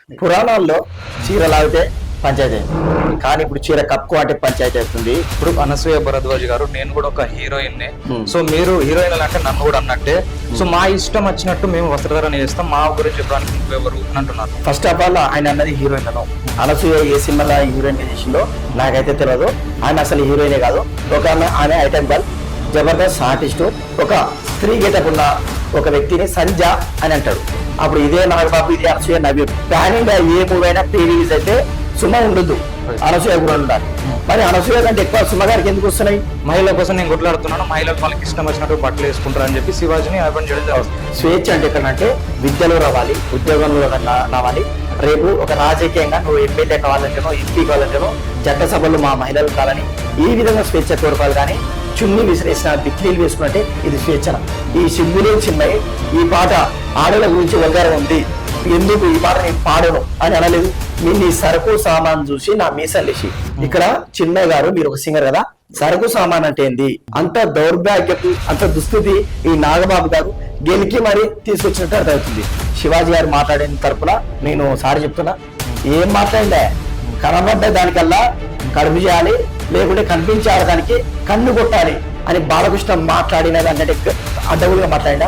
పురాణాల్లో చీర లాగితే పంచాయతీ అయింది, కానీ ఇప్పుడు చీర కప్పు అంటే పంచాయతీ అవుతుంది. ఇప్పుడు అనసూయ భరద్వాజ్ గారు నేను కూడా ఒక హీరోయిన్ సో మీరు హీరోయిన్ అంటే నన్ను కూడా అన్నట్టే. సో మా ఇష్టం వచ్చినట్టు మేము వస్త్రధారణ చేస్తాం, మా గురించి చెప్పడానికి నువ్వెవరు అని అంటున్నారు. ఫస్ట్ ఆఫ్ ఆల్ ఆయన అన్నది హీరోయిన్ అను. అనసూయ ఏ సినిమాలో హీరోయిన్ చేసిందో నాకైతే తెలియదు. ఆయన అసలు హీరోయినే కాదు, ఒక ఆమె ఐటమ్ గర్ల్, జబర్దస్త్ ఆర్టిస్టు, ఒక స్త్రీ గెటప్ ఉన్న ఒక వ్యక్తిని సంజ అని అంటాడు. అప్పుడు ఇదే నాగబాబు, ఇదే అనసూయ నవ్వు. ప్యాన్ ఇండియా ఏ మూవీ అయినా ప్రీ రిలీజ్ అయితే సుమ ఉండొద్దు, అనసూయ కూడా ఉండాలి. మరి అనసూయ కంటే ఎక్కువ సుమ గారికి ఎందుకు వస్తున్నాయి? మహిళల కోసం నేను కొట్లాడుతున్నాను, మహిళలు వాళ్ళకి ఇష్టం వచ్చినట్టు బట్టలు వేసుకుంటారు అని చెప్పి శివాజీని అర్పణ చేయడం జరుగుతుంది. స్వేచ్ఛ అంటే ఎక్కడంటే విద్యలో రావాలి, ఉద్యోగంలో రావాలి. రేపు ఒక రాజకీయంగా నువ్వు ఎమ్మెల్యే కావాలంటేనో, ఎంపీ కావాలంటేనో, చట్టసభలు మా మహిళలు కావాలని ఈ విధంగా స్వేచ్ఛ కోరుకోవాలి. కానీ చున్ని విసిరేసిన బిక్లీలు వేసుకున్నట్టే ఇది స్వేచ్ఛన. ఈ సిగ్గులేని చిన్నవి ఈ పాట ఆడల గురించి వంగారం ఉంది, ఎందుకు ఈ పాట నేను పాడను అని అనలేదు. మీరు నీ సరుకు సామాన్ చూసి నా మీసలేసి. ఇక్కడ చిన్నయ్య గారు మీరు ఒక సింగర్ కదా, సరుకు సామాన్ అంటే ఏంది? అంత దౌర్భాగ్యపు అంత దుస్థితి ఈ నాగబాబు గారు గెలికి మరి తీసుకొచ్చినట్టు అర్థమవుతుంది. శివాజీ గారు మాట్లాడిన తరపున నేను సారి చెప్తున్నా, ఏం మాట్లాడిందే కనబడ్డ దానికల్లా కడుపు చేయాలి, లేకుంటే కనిపించే దానికి కన్ను కొట్టాలి అని బాలకృష్ణ మాట్లాడిన దానికంటే అడ్డగులుగా మాట్లాడినా